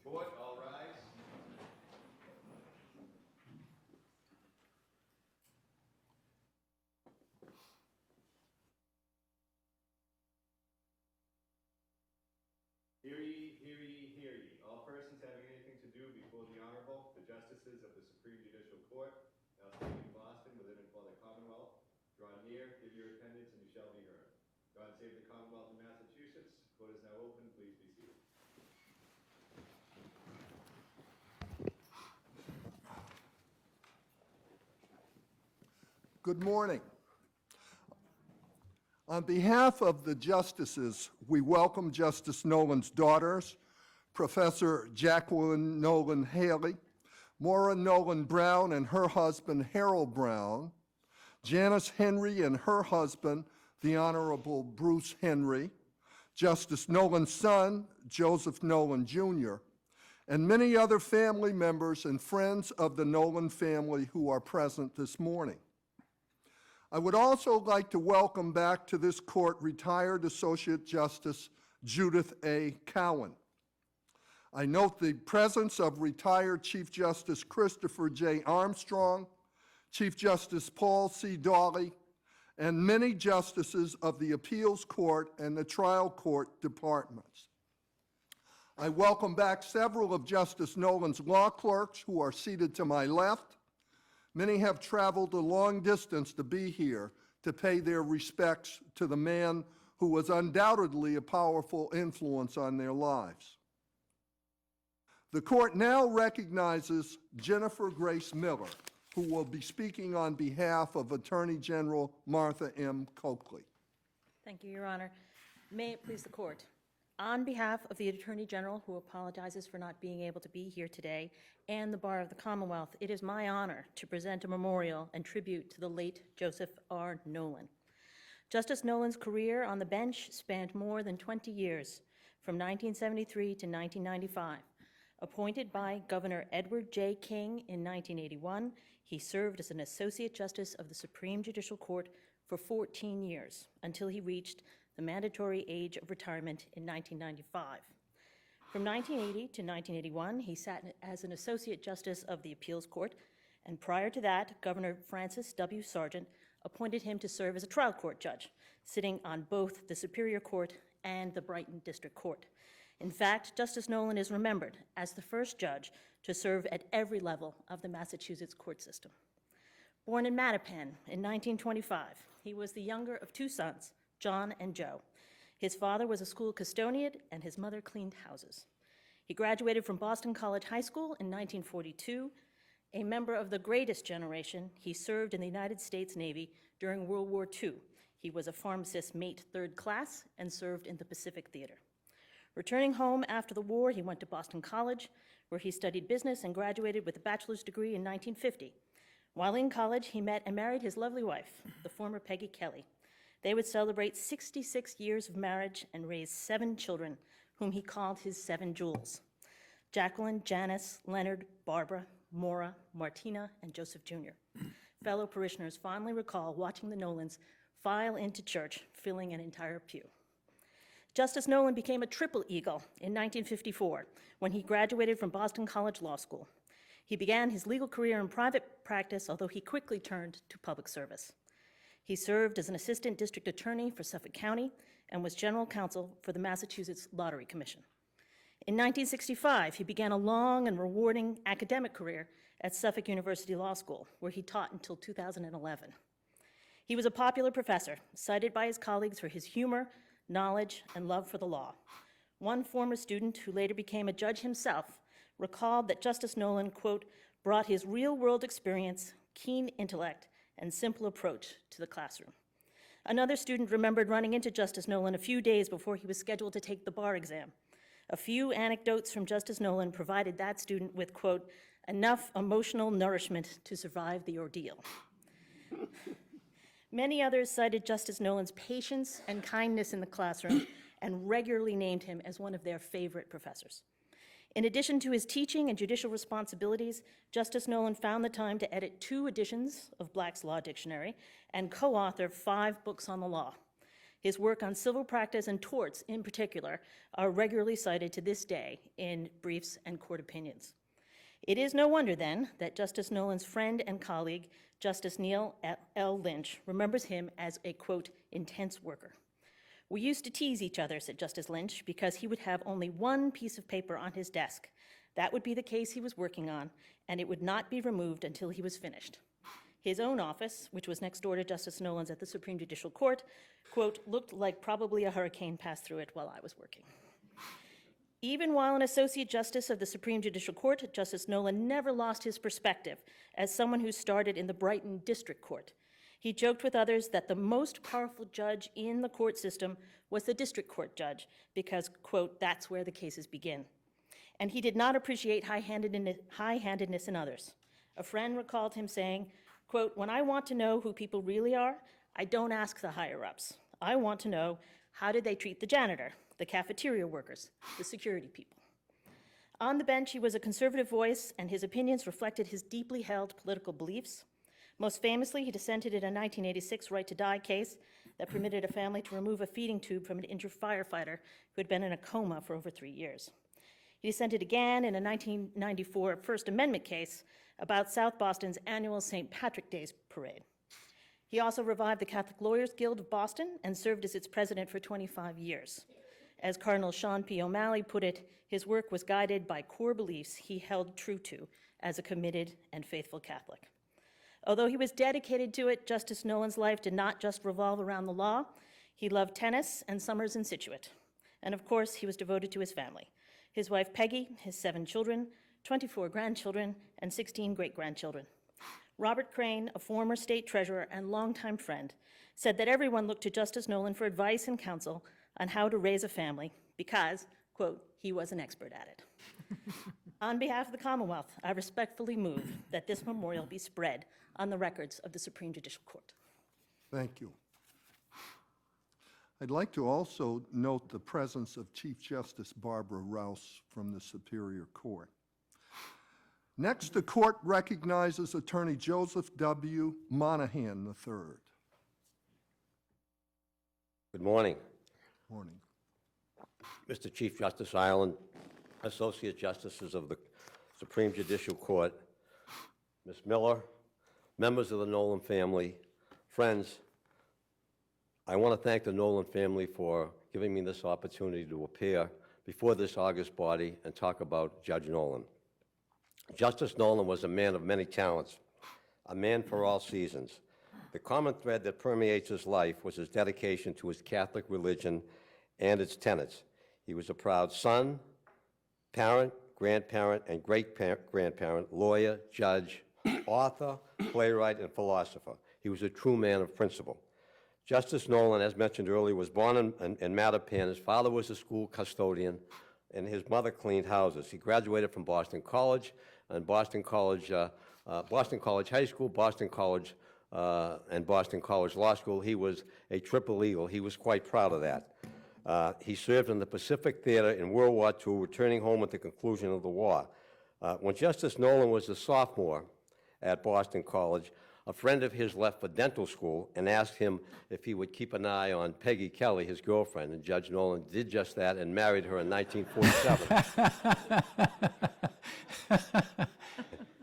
Court, all rise. Hear ye, hear ye, hear ye. All persons having anything to do before the Honorable, the Justices of the Supreme Judicial Court, now sitting in Boston, within and for the Commonwealth, draw near, give your attendance, and you shall be heard. God save the Commonwealth of Massachusetts. Court is now open. Please be seated. Good morning. On behalf of the justices, we welcome Justice Nolan's daughters, Professor Jacqueline Nolan Haley, Maura Nolan Brown and her husband Harold Brown, Janice Henry and her husband, the Honorable Bruce Henry, Justice Nolan's son, Joseph Nolan Jr., and many other family members and friends of the Nolan family who are present this morning. I would also like to welcome back to this court retired Associate Justice Judith A. Cowan. I note the presence of retired Chief Justice Christopher J. Armstrong, Chief Justice Paul C. Dawley, and many justices of the Appeals Court and the Trial Court departments. I welcome back several of Justice Nolan's law clerks who are seated to my left. Many have traveled a long distance to be here to pay their respects to the man who was undoubtedly a powerful influence on their lives. The court now recognizes Jennifer Grace Miller, who will be speaking on behalf of Attorney General Martha M. Coakley. Thank you, Your Honor. May it please the court. On behalf of the Attorney General, who apologizes for not being able to be here today, and the Bar of the Commonwealth, it is my honor to present a memorial and tribute to the late Joseph R. Nolan. Justice Nolan's career on the bench spanned more than 20 years, from 1973 to 1995. Appointed by Governor Edward J. King in 1981, he served as an Associate Justice of the Supreme Judicial Court for 14 years, until he reached the mandatory age of retirement in 1995. From 1980 to 1981, he sat as an Associate Justice of the Appeals Court, and prior to that, Governor Francis W. Sargent appointed him to serve as a trial court judge, sitting on both the Superior Court and the Brighton District Court. In fact, Justice Nolan is remembered as the first judge to serve at every level of the Massachusetts court system. Born in Mattapan in 1925, he was the younger of two sons, John and Joe. His father was a school custodian and his mother cleaned houses. He graduated from Boston College High School in 1942. A member of the greatest generation, he served in the United States Navy during World War II. He was a pharmacist mate 3rd class and served in the Pacific Theater. Returning home after the war, he went to Boston College, where he studied business and graduated with a bachelor's degree in 1950. While in college, he met and married his lovely wife, the former Peggy Kelly. They would celebrate 66 years of marriage and raise 7 children, whom he called his 7 jewels: Jacqueline, Janice, Leonard, Barbara, Maura, Martina, and Joseph Jr. Fellow parishioners fondly recall watching the Nolans file into church, filling an entire pew. Justice Nolan became a triple eagle in 1954 when he graduated from Boston College Law School. He began his legal career in private practice, although he quickly turned to public service. He served as an assistant district attorney for Suffolk County and was general counsel for the Massachusetts Lottery Commission. In 1965, he began a long and rewarding academic career at Suffolk University Law School, where he taught until 2011. He was a popular professor, cited by his colleagues for his humor, knowledge, and love for the law. One former student, who later became a judge himself, recalled that Justice Nolan, quote, brought his real-world experience, keen intellect, and simple approach to the classroom. Another student remembered running into Justice Nolan a few days before he was scheduled to take the bar exam. A few anecdotes from Justice Nolan provided that student with, quote, enough emotional nourishment to survive the ordeal. Many others cited Justice Nolan's patience and kindness in the classroom and regularly named him as one of their favorite professors. In addition to his teaching and judicial responsibilities, Justice Nolan found the time to edit 2 editions of Black's Law Dictionary and co-author 5 books on the law. His work on civil practice and torts, in particular, are regularly cited to this day in briefs and court opinions. It is no wonder, then, that Justice Nolan's friend and colleague, Justice Neil L. Lynch, remembers him as a, quote, intense worker. "We used to tease each other," said Justice Lynch, "because he would have only one piece of paper on his desk. That would be the case he was working on, and it would not be removed until he was finished." His own office, which was next door to Justice Nolan's at the Supreme Judicial Court, quote, "looked like probably a hurricane passed through it while I was working." Even while an Associate Justice of the Supreme Judicial Court, Justice Nolan never lost his perspective as someone who started in the Brighton District Court. He joked with others that the most powerful judge in the court system was the district court judge because, quote, "that's where the cases begin." And he did not appreciate high-handedness in others. A friend recalled him saying, quote, "When I want to know who people really are, I don't ask the higher-ups. I want to know, how did they treat the janitor, the cafeteria workers, the security people?" On the bench, he was a conservative voice, and his opinions reflected his deeply held political beliefs. Most famously, he dissented in a 1986 right-to-die case that permitted a family to remove a feeding tube from an injured firefighter who had been in a coma for over 3 years. He dissented again in a 1994 First Amendment case about South Boston's annual St. Patrick's Day parade. He also revived the Catholic Lawyers Guild of Boston and served as its president for 25 years. As Cardinal Sean P. O'Malley put it, his work was guided by core beliefs he held true to as a committed and faithful Catholic. Although he was dedicated to it, Justice Nolan's life did not just revolve around the law. He loved tennis and summers in Scituate. And of course, he was devoted to his family. His wife Peggy, his 7 children, 24 grandchildren, and 16 great-grandchildren. Robert Crane, a former state treasurer and longtime friend, said that everyone looked to Justice Nolan for advice and counsel on how to raise a family because, quote, "he was an expert at it." On behalf of the Commonwealth, I respectfully move that this memorial be spread on the records of the Supreme Judicial Court. Thank you. I'd like to also note the presence of Chief Justice Barbara Rouse from the Superior Court. Next, the court recognizes Attorney Joseph W. Monahan III. Good morning, Morning. Mr. Chief Justice Ireland, Associate Justices of the Supreme Judicial Court, Ms. Miller, members of the Nolan family, friends. I want to thank the Nolan family for giving me this opportunity to appear before this august body and talk about Judge Nolan. Justice Nolan was a man of many talents, a man for all seasons. The common thread that permeates his life was his dedication to his Catholic religion and its tenets. He was a proud son, parent, grandparent, and great-grandparent, lawyer, judge, author, playwright, and philosopher. He was a true man of principle. Justice Nolan, as mentioned earlier, was born in Mattapan. His father was a school custodian, and his mother cleaned houses. He graduated from Boston College and Boston College High School, Boston College, and Boston College Law School. He was a triple eagle. He was quite proud of that. He served in the Pacific Theater in World War II, returning home at the conclusion of the war. When Justice Nolan was a sophomore at Boston College, a friend of his left for dental school and asked him if he would keep an eye on Peggy Kelly, his girlfriend, and Judge Nolan did just that and married her in 1947.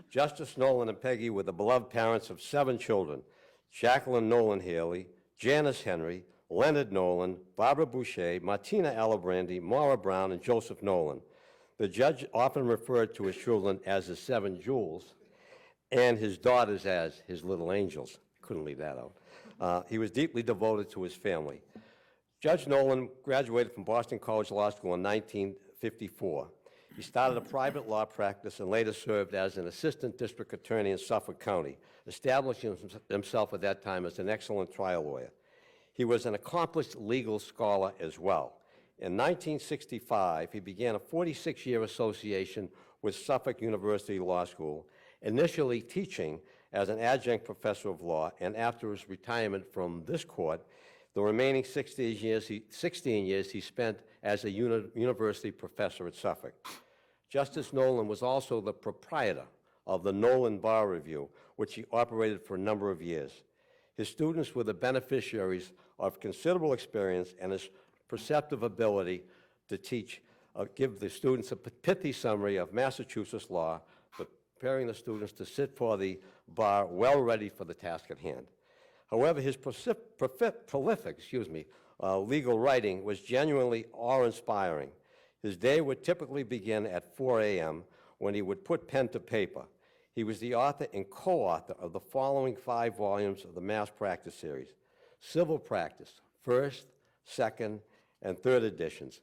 Justice Nolan and Peggy were the beloved parents of 7 children: Jacqueline Nolan Haley, Janice Henry, Leonard Nolan, Barbara Boucher, Martina Alibrandi, Maura Brown, and Joseph Nolan. The judge often referred to his children as the 7 jewels and his daughters as his little angels. Couldn't leave that out. He was deeply devoted to his family. Judge Nolan graduated from Boston College Law School in 1954. He started a private law practice and later served as an assistant district attorney in Suffolk County, establishing himself at that time as an excellent trial lawyer. He was an accomplished legal scholar as well. In 1965, he began a 46-year association with Suffolk University Law School, initially teaching as an adjunct professor of law, and after his retirement from this court, the remaining 16 years he spent as a university professor at Suffolk. Justice Nolan was also the proprietor of the Nolan Bar Review, which he operated for a number of years. His students were the beneficiaries of considerable experience and his perceptive ability to teach, give the students a pithy summary of Massachusetts law, preparing the students to sit for the bar well ready for the task at hand. However, his prolific legal writing was genuinely awe-inspiring. His day would typically begin at 4 a.m. when he would put pen to paper. He was the author and co-author of the following 5 volumes of the Mass Practice series: Civil Practice, first, second, and third editions.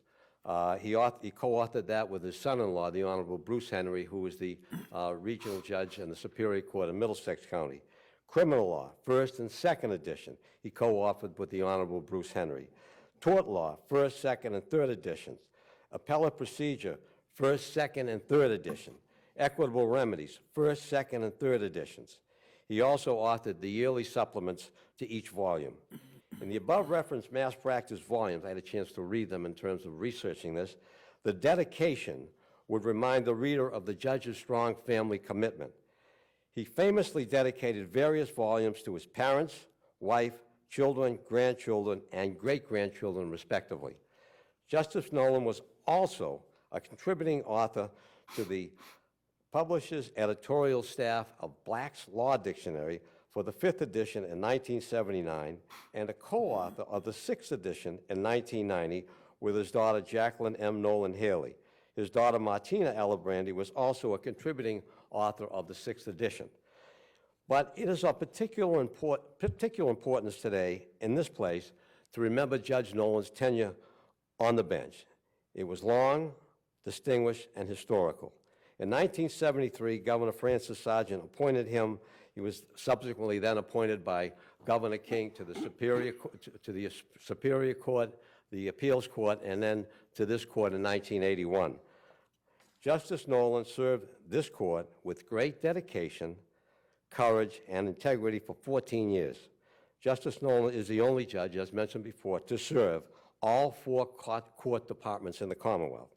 He co-authored that with his son-in-law, the Honorable Bruce Henry, who was the regional judge in the Superior Court of Middlesex County. Criminal Law, first and second edition, he co-authored with the Honorable Bruce Henry. Tort Law, first, second, and third editions. Appellate Procedure, first, second, and third edition. Equitable Remedies, first, second, and third editions. He also authored the yearly supplements to each volume. In the above-referenced Mass Practice volumes, I had a chance to read them in terms of researching this, the dedication would remind the reader of the judge's strong family commitment. He famously dedicated various volumes to his parents, wife, children, grandchildren, and great-grandchildren, respectively. Justice Nolan was also a contributing author to the publisher's editorial staff of Black's Law Dictionary for the 5th edition in 1979, and a co-author of the 6th edition in 1990 with his daughter Jacqueline M. Nolan Haley. His daughter Martina Alibrandi was also a contributing author of the 6th edition. But it is of particular importance today in this place to remember Judge Nolan's tenure on the bench. It was long, distinguished, and historical. In 1973, Governor Francis Sargent appointed him. He was subsequently then appointed by Governor King to the Superior Court, the Appeals Court, and then to this court in 1981. Justice Nolan served this court with great dedication, courage, and integrity for 14 years. Justice Nolan is the only judge, as mentioned before, to serve all 4 court departments in the Commonwealth.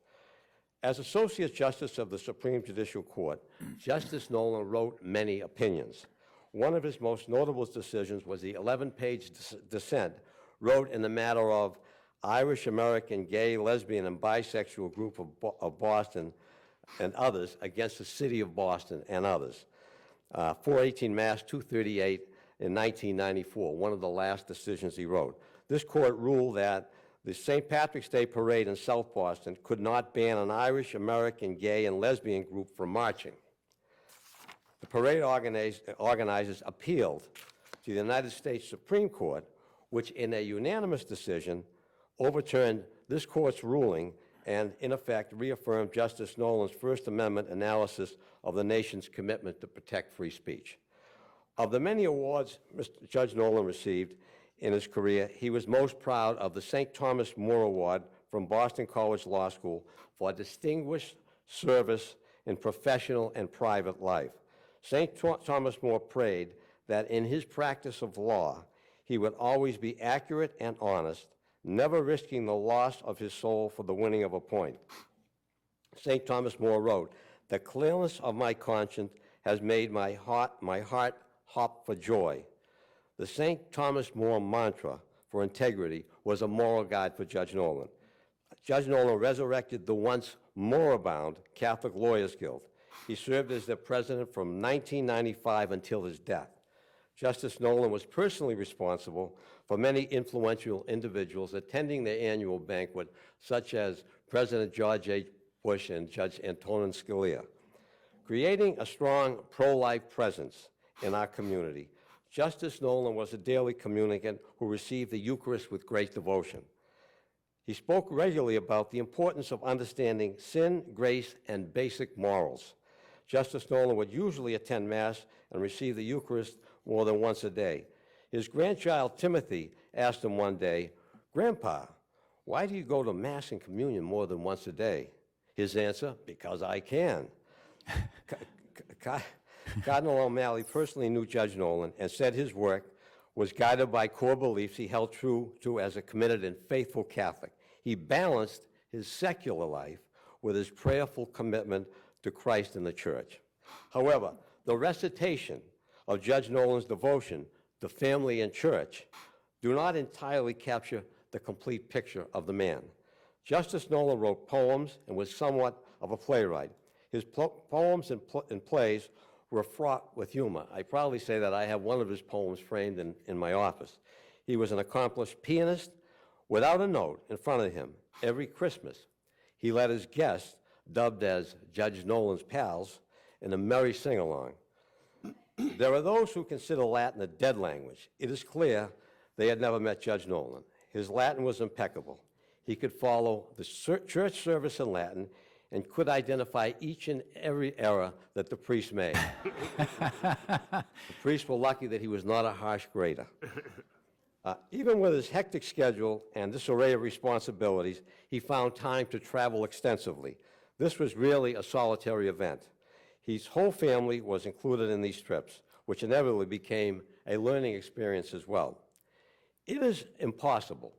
As Associate Justice of the Supreme Judicial Court, Justice Nolan wrote many opinions. One of his most notable decisions was the 11-page dissent wrote in the matter of Irish American gay, lesbian, and bisexual group of Boston and others against the city of Boston and others. 418 Mass 238 in 1994, one of the last decisions he wrote. This court ruled that the St. Patrick's Day parade in South Boston could not ban an Irish American gay and lesbian group from marching. The parade organizers appealed to the United States Supreme Court, which in a unanimous decision overturned this court's ruling and, in effect, reaffirmed Justice Nolan's First Amendment analysis of the nation's commitment to protect free speech. Of the many awards Judge Nolan received in his career, he was most proud of the St. Thomas More Award from Boston College Law School for distinguished service in professional and private life. St. Thomas More prayed that in his practice of law, he would always be accurate and honest, never risking the loss of his soul for the winning of a point. St. Thomas More wrote, "The clearness of my conscience has made my heart hop for joy." The St. Thomas More mantra for integrity was a moral guide for Judge Nolan. Judge Nolan resurrected the once moribund Catholic Lawyers Guild. He served as their president from 1995 until his death. Justice Nolan was personally responsible for many influential individuals attending their annual banquet, such as President George H. Bush and Judge Antonin Scalia. Creating a strong pro-life presence in our community, Justice Nolan was a daily communicant who received the Eucharist with great devotion. He spoke regularly about the importance of understanding sin, grace, and basic morals. Justice Nolan would usually attend Mass and receive the Eucharist more than once a day. His grandchild, Timothy, asked him one day, "Grandpa, why do you go to Mass and communion more than once a day?" His answer, "Because I can." Cardinal O'Malley personally knew Judge Nolan and said his work was guided by core beliefs he held true to as a committed and faithful Catholic. He balanced his secular life with his prayerful commitment to Christ and the Church. However, the recitation of Judge Nolan's devotion the family and church, do not entirely capture the complete picture of the man. Justice Nolan wrote poems and was somewhat of a playwright. His poems and plays were fraught with humor. I proudly say that I have one of his poems framed in my office. He was an accomplished pianist without a note in front of him every Christmas. He led his guests, dubbed as Judge Nolan's pals, in a merry sing-along. There are those who consider Latin a dead language. It is clear they had never met Judge Nolan. His Latin was impeccable. He could follow the church service in Latin and could identify each and every error that the priest made. The priests were lucky that he was not a harsh grader. Even with his hectic schedule and this array of responsibilities, he found time to travel extensively. This was really a solitary event. His whole family was included in these trips, which inevitably became a learning experience as well. It is impossible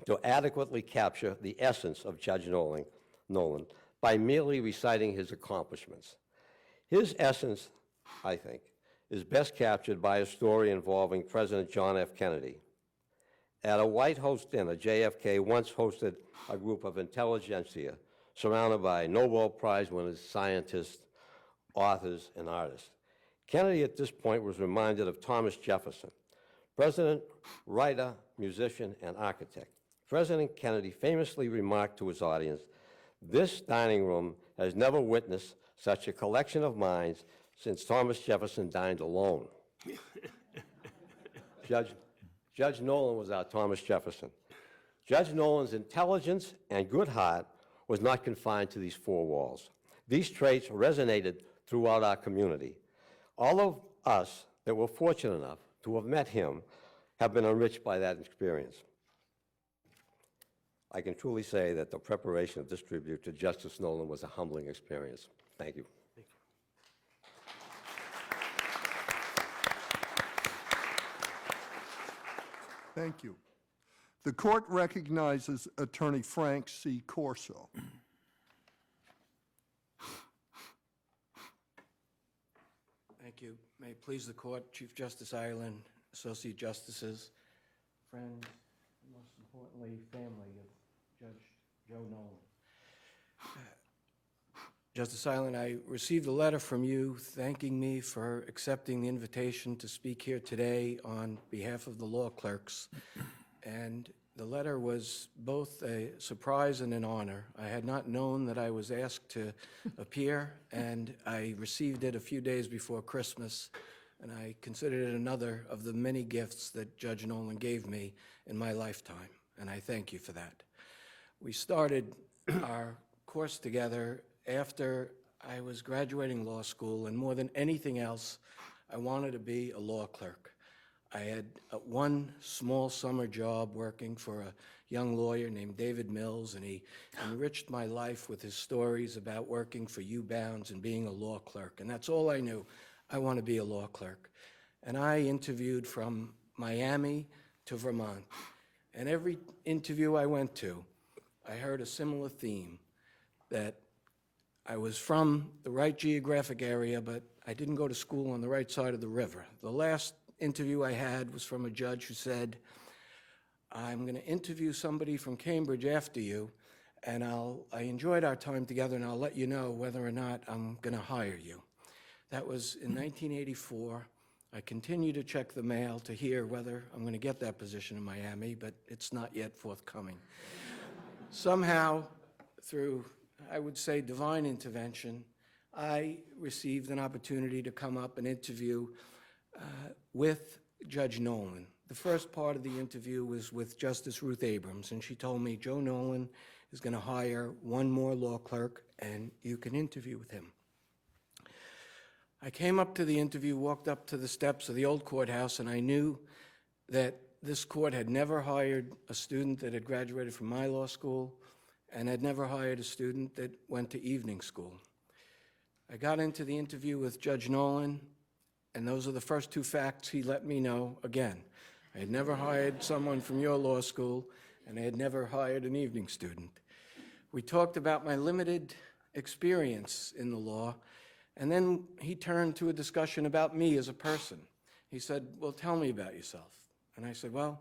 to adequately capture the essence of Judge Nolan by merely reciting his accomplishments. His essence, I think, is best captured by a story involving President John F. Kennedy. At a White House dinner, JFK once hosted a group of intelligentsia surrounded by Nobel Prize winners, scientists, authors, and artists. Kennedy at this point was reminded of Thomas Jefferson, president, writer, musician, and architect. President Kennedy famously remarked to his audience, "This dining room has never witnessed such a collection of minds since Thomas Jefferson dined alone." Judge Nolan was our Thomas Jefferson. Judge Nolan's intelligence and good heart was not confined to these four walls. These traits resonated throughout our community. All of us that were fortunate enough to have met him have been enriched by that experience. I can truly say that the preparation of this tribute to Justice Nolan was a humbling experience. Thank you. Thank you. The court recognizes Attorney Frank C. Corso. Thank you. May it please the court, Chief Justice Ireland, Associate Justices, friends, and most importantly, family of Judge Joe Nolan. Justice Ireland, I received a letter from you thanking me for accepting the invitation to speak here today on behalf of the law clerks. And the letter was both a surprise and an honor. I had not known that I was asked to appear, and I received it a few days before Christmas, and I considered it another of the many gifts that Judge Nolan gave me in my lifetime, and I thank you for that. We started our course together after I was graduating law school, and more than anything else, I wanted to be a law clerk. I had one small summer job working for a young lawyer named David Mills, and he enriched my life with his stories about working for U-Bounds and being a law clerk, and that's all I knew. I want to be a law clerk. And I interviewed from Miami to Vermont, and every interview I went to, I heard a similar theme, that I was from the right geographic area, but I didn't go to school on the right side of the river. The last interview I had was from a judge who said, "I'm going to interview somebody from Cambridge after you, and I enjoyed our time together, and I'll let you know whether or not I'm going to hire you." That was in 1984. I continue to check the mail to hear whether I'm going to get that position in Miami, but it's not yet forthcoming. Somehow, through, I would say, divine intervention, I received an opportunity to come up and interview with Judge Nolan. The first part of the interview was with Justice Ruth Abrams, and she told me, "Joe Nolan is going to hire one more law clerk, and you can interview with him." I came up to the interview, walked up to the steps of the old courthouse, and I knew that this court had never hired a student that had graduated from my law school and had never hired a student that went to evening school. I got into the interview with Judge Nolan, and those are the first two facts he let me know again. I had never hired someone from your law school, and I had never hired an evening student. We talked about my limited experience in the law, and then he turned to a discussion about me as a person. He said, well, tell me about yourself. And I said, well,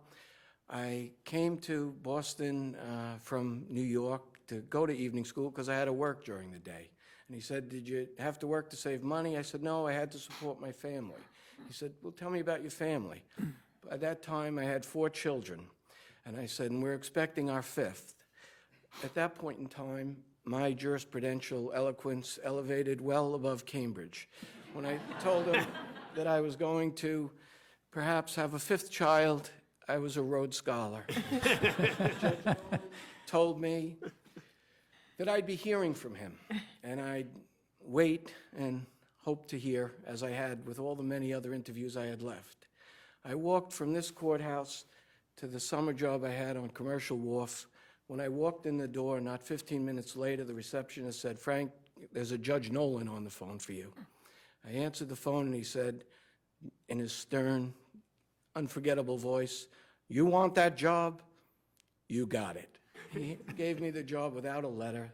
I came to Boston from New York to go to evening school because I had to work during the day. And he said, did you have to work to save money? I said, no, I had to support my family. He said, well, tell me about your family. By that time, I had 4 children. And I said, and we're expecting our 5th. At that point in time, my jurisprudential eloquence elevated well above Cambridge. When I told him that I was going to perhaps have a 5th child, I was a Rhodes Scholar. Judge Nolan told me that I'd be hearing from him, and I'd wait and hope to hear, as I had with all the many other interviews I had left. I walked from this courthouse to the summer job I had on Commercial Wharf. When I walked in the door, not 15 minutes later, the receptionist said, Frank, there's a Judge Nolan on the phone for you. I answered the phone, and he said, in his stern, unforgettable voice, you want that job? You got it. He gave me the job without a letter.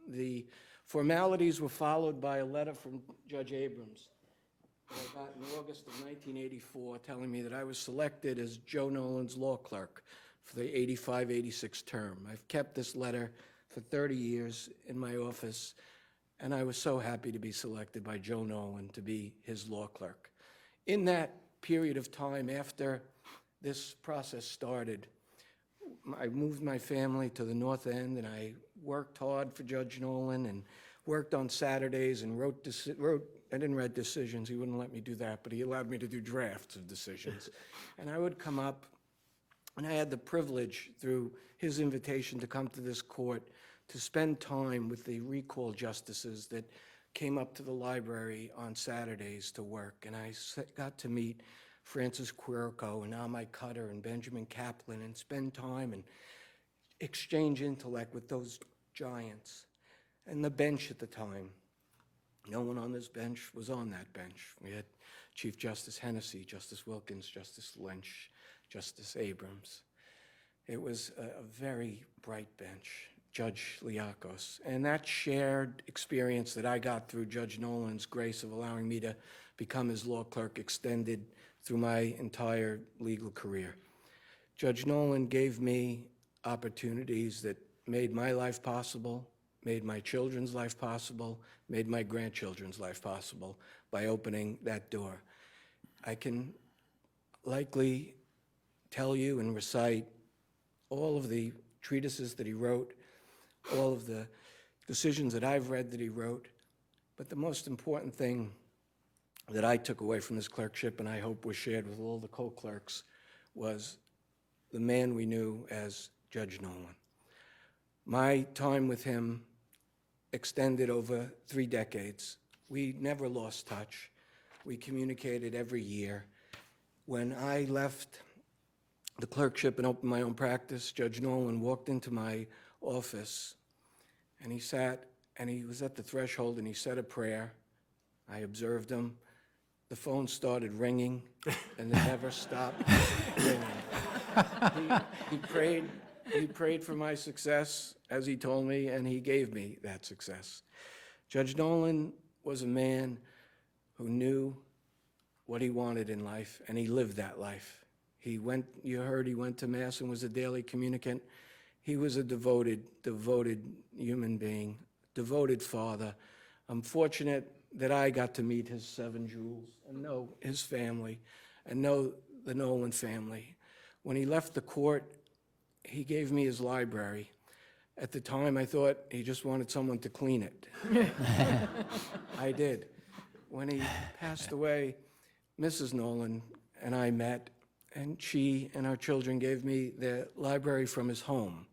The formalities were followed by a letter from Judge Abrams that I got in August of 1984 telling me that I was selected as Joe Nolan's law clerk for the 85-86 term. I've kept this letter for 30 years in my office, and I was so happy to be selected by Joe Nolan to be his law clerk. In that period of time after this process started, I moved my family to the North End, and I worked hard for Judge Nolan and worked on Saturdays and I didn't write decisions, he wouldn't let me do that, but he allowed me to do drafts of decisions. And I would come up, and I had the privilege, through his invitation to come to this court, to spend time with the recall justices that came up to the library on Saturdays to work. And I got to meet Francis Quirco and Amai Cutter and Benjamin Kaplan and spend time and exchange intellect with those giants. And the bench at the time, no one on this bench was on that bench. We had Chief Justice Hennessy, Justice Wilkins, Justice Lynch, Justice Abrams. It was a very bright bench, Judge Liakos. And that shared experience that I got through Judge Nolan's grace of allowing me to become his law clerk extended through my entire legal career. Judge Nolan gave me opportunities that made my life possible, made my children's life possible, made my grandchildren's life possible by opening that door. I can likely tell you and recite all of the treatises that he wrote, all of the decisions that I've read that he wrote, but the most important thing that I took away from this clerkship, and I hope was shared with all the co-clerks, was the man we knew as Judge Nolan. My time with him extended over 3 decades. We never lost touch. We communicated every year. When I left the clerkship and opened my own practice, Judge Nolan walked into my office, and he sat, and he was at the threshold, and he said a prayer. I observed him. The phone started ringing, and it never stopped ringing. He prayed for my success, as he told me, and he gave me that success. Judge Nolan was a man who knew what he wanted in life, and he lived that life. You heard he went to Mass and was a daily communicant. He was a devoted human being, devoted father. I'm fortunate that I got to meet his 7 jewels and know his family and know the Nolan family. When he left the court, he gave me his library. At the time, I thought he just wanted someone to clean it. I did. When he passed away, Mrs. Nolan and I met, and she and our children gave me the library from his home.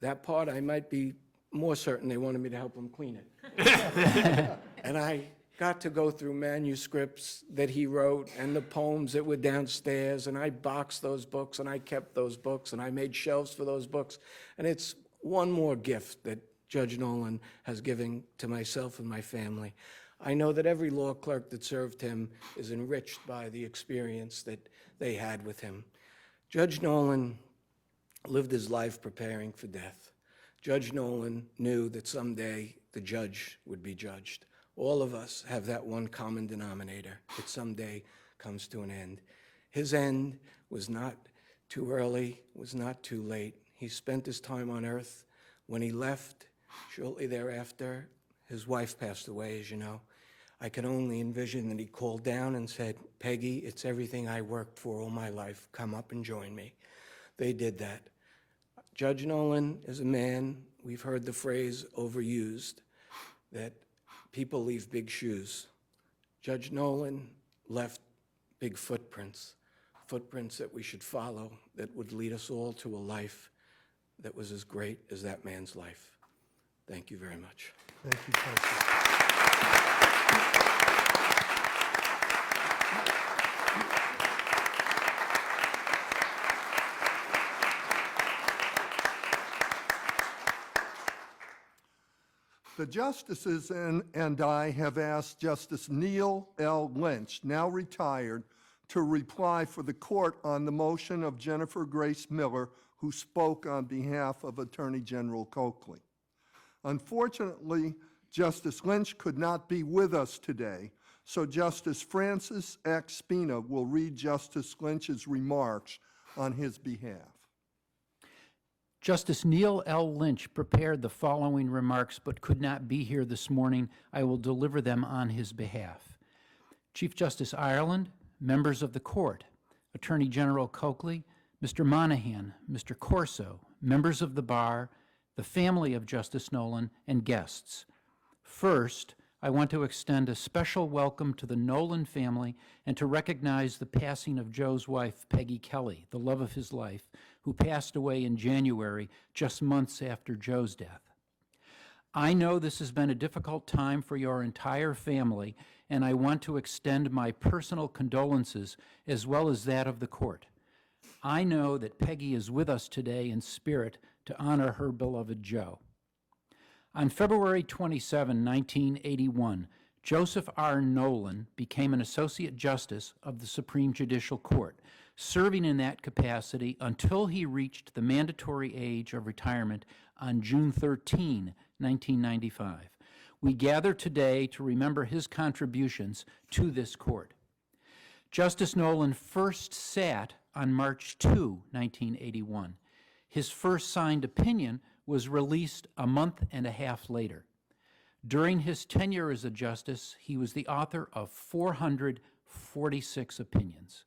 That part, I might be more certain they wanted me to help him clean it. And I got to go through manuscripts that he wrote and the poems that were downstairs, and I boxed those books, and I kept those books, and I made shelves for those books. And it's one more gift that Judge Nolan has given to myself and my family. I know that every law clerk that served him is enriched by the experience that they had with him. Judge Nolan lived his life preparing for death. Judge Nolan knew that someday the judge would be judged. All of us have that one common denominator, that someday comes to an end. His end was not too early, was not too late. He spent his time on earth. When he left, shortly thereafter, his wife passed away, as you know. I can only envision that he called down and said, "Peggy, it's everything I worked for all my life. Come up and join me." They did that. Judge Nolan is a man, we've heard the phrase overused, that people leave big shoes. Judge Nolan left big footprints, footprints that we should follow, that would lead us all to a life that was as great as that man's life. Thank you very much. Thank you, Justice. The justices and I have asked Justice Neil L. Lynch, now retired, to reply for the court on the motion of Jennifer Grace Miller, who spoke on behalf of Attorney General Coakley. Unfortunately, Justice Lynch could not be with us today, so Justice Francis X. Spina will read Justice Lynch's remarks on his behalf. Justice Neil L. Lynch prepared the following remarks but could not be here this morning. I will deliver them on his behalf. Chief Justice Ireland, members of the court, Attorney General Coakley, Mr. Monahan, Mr. Corso, members of the bar, the family of Justice Nolan, and guests. First, I want to extend a special welcome to the Nolan family and to recognize the passing of Joe's wife, Peggy Kelly, the love of his life, who passed away in January, just months after Joe's death. I know this has been a difficult time for your entire family, and I want to extend my personal condolences as well as that of the court. I know that Peggy is with us today in spirit to honor her beloved Joe. On February 27, 1981, Joseph R. Nolan became an Associate Justice of the Supreme Judicial Court, serving in that capacity until he reached the mandatory age of retirement on June 13, 1995. We gather today to remember his contributions to this court. Justice Nolan first sat on March 2, 1981. His first signed opinion was released a month and a half later. During his tenure as a justice, he was the author of 446 opinions.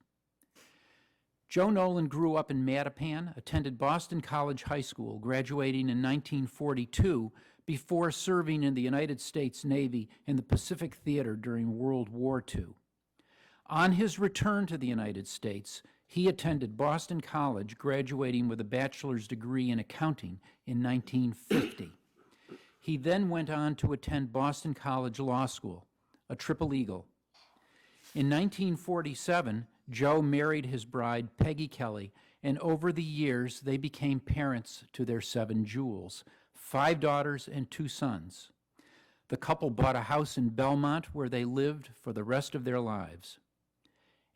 Joe Nolan grew up in Mattapan, attended Boston College High School, graduating in 1942 before serving in the United States Navy in the Pacific Theater during World War II. On his return to the United States, he attended Boston College, graduating with a bachelor's degree in accounting in 1950. He then went on to attend Boston College Law School, a triple eagle. In 1947, Joe married his bride, Peggy Kelly, and over the years, they became parents to their 7 jewels, 5 daughters and 2 sons. The couple bought a house in Belmont where they lived for the rest of their lives.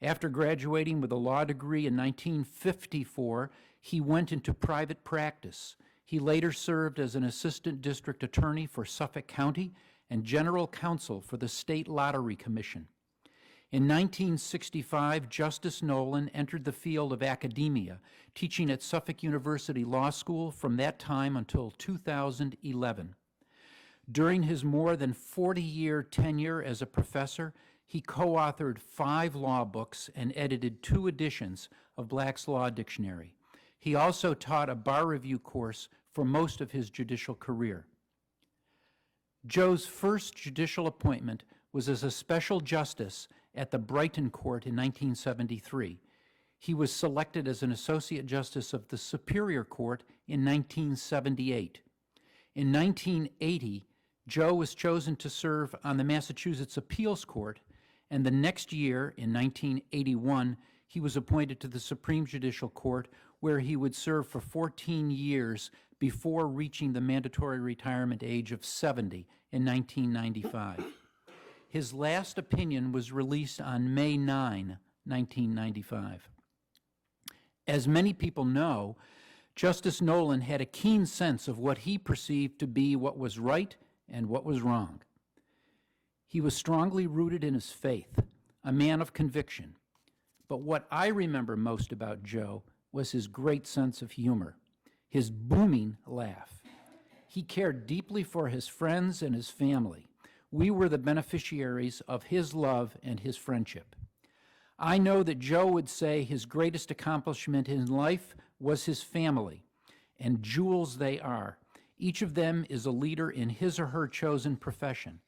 After graduating with a law degree in 1954, he went into private practice. He later served as an assistant district attorney for Suffolk County and general counsel for the State Lottery Commission. In 1965, Justice Nolan entered the field of academia, teaching at Suffolk University Law School from that time until 2011. During his more than 40-year tenure as a professor, he co-authored 5 law books and edited 2 editions of Black's Law Dictionary. He also taught a bar review course for most of his judicial career. Joe's first judicial appointment was as a special justice at the Brighton Court in 1973. He was selected as an Associate Justice of the Superior Court in 1978. In 1980, Joe was chosen to serve on the Massachusetts Appeals Court, and the next year, in 1981, he was appointed to the Supreme Judicial Court, where he would serve for 14 years before reaching the mandatory retirement age of 70 in 1995. His last opinion was released on May 9, 1995. As many people know, Justice Nolan had a keen sense of what he perceived to be what was right and what was wrong. He was strongly rooted in his faith, a man of conviction. But what I remember most about Joe was his great sense of humor, his booming laugh. He cared deeply for his friends and his family. We were the beneficiaries of his love and his friendship. I know that Joe would say his greatest accomplishment in life was his family, and jewels they are. Each of them is a leader in his or her chosen profession.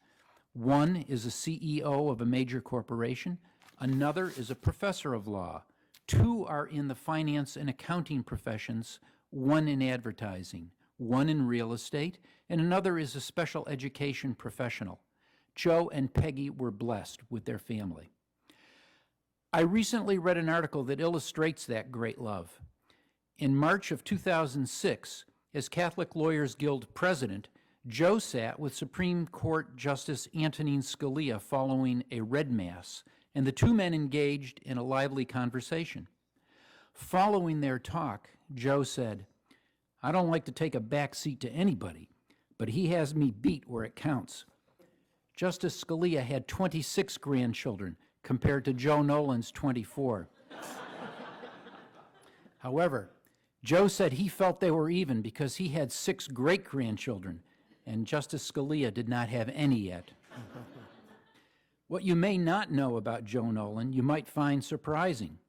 One is a CEO of a major corporation. Another is a professor of law. Two are in the finance and accounting professions, one in advertising, one in real estate, and another is a special education professional. Joe and Peggy were blessed with their family. I recently read an article that illustrates that great love. In March of 2006, as Catholic Lawyers Guild president, Joe sat with Supreme Court Justice Antonin Scalia following a red mass, and the two men engaged in a lively conversation. Following their talk, Joe said, "I don't like to take a back seat to anybody, but he has me beat where it counts." Justice Scalia had 26 grandchildren compared to Joe Nolan's 24. However, Joe said he felt they were even because he had 6 great-grandchildren, and Justice Scalia did not have any yet. What you may not know about Joe Nolan, you might find surprising.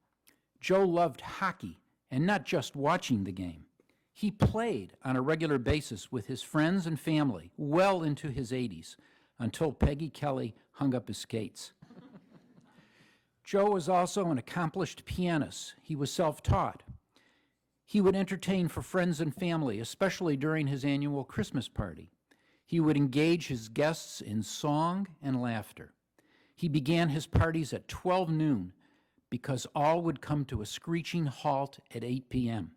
Joe loved hockey, and not just watching the game. He played on a regular basis with his friends and family well into his 80s, until Peggy Kelly hung up his skates. Joe was also an accomplished pianist. He was self-taught. He would entertain for friends and family, especially during his annual Christmas party. He would engage his guests in song and laughter. He began his parties at 12 noon because all would come to a screeching halt at 8 p.m.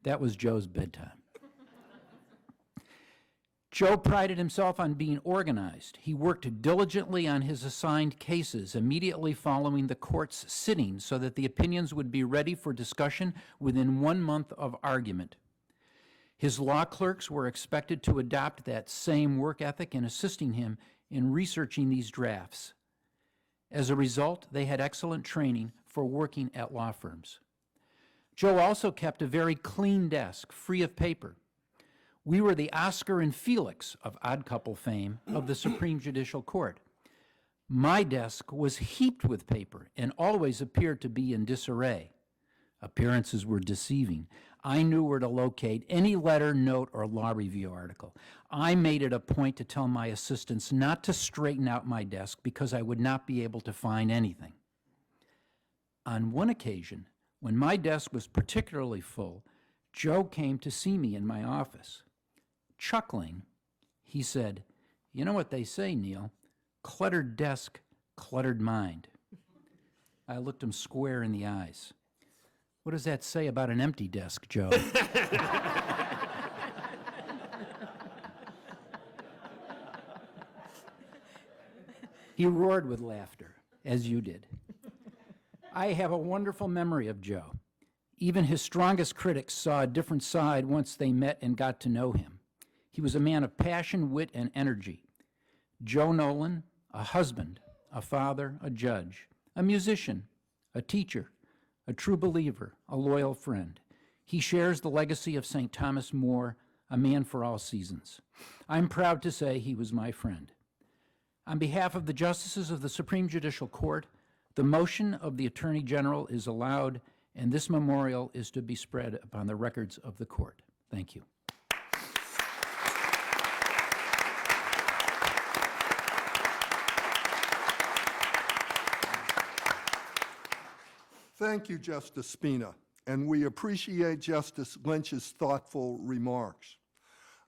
That was Joe's bedtime. Joe prided himself on being organized. He worked diligently on his assigned cases immediately following the court's sitting so that the opinions would be ready for discussion within 1 month of argument. His law clerks were expected to adopt that same work ethic in assisting him in researching these drafts. As a result, they had excellent training for working at law firms. Joe also kept a very clean desk, free of paper. We were the Oscar and Felix of Odd Couple fame of the Supreme Judicial Court. My desk was heaped with paper and always appeared to be in disarray. Appearances were deceiving. I knew where to locate any letter, note, or law review article. I made it a point to tell my assistants not to straighten out my desk because I would not be able to find anything. On one occasion, when my desk was particularly full, Joe came to see me in my office. Chuckling, he said, "You know what they say, Neil, cluttered desk, cluttered mind." I looked him square in the eyes. "What does that say about an empty desk, Joe?" He roared with laughter, as you did. I have a wonderful memory of Joe. Even his strongest critics saw a different side once they met and got to know him. He was a man of passion, wit, and energy. Joe Nolan, a husband, a father, a judge, a musician, a teacher, a true believer, a loyal friend. He shares the legacy of St. Thomas More, a man for all seasons. I'm proud to say he was my friend. On behalf of the justices of the Supreme Judicial Court, the motion of the Attorney General is allowed, and this memorial is to be spread upon the records of the court. Thank you. Thank you, Justice Spina, and we appreciate Justice Lynch's thoughtful remarks.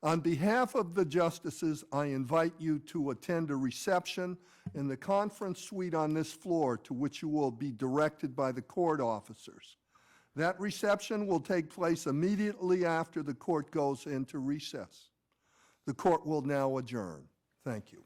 On behalf of the justices, I invite you to attend a reception in the conference suite on this floor to which you will be directed by the court officers. That reception will take place immediately after the court goes into recess. The court will now adjourn. Thank you.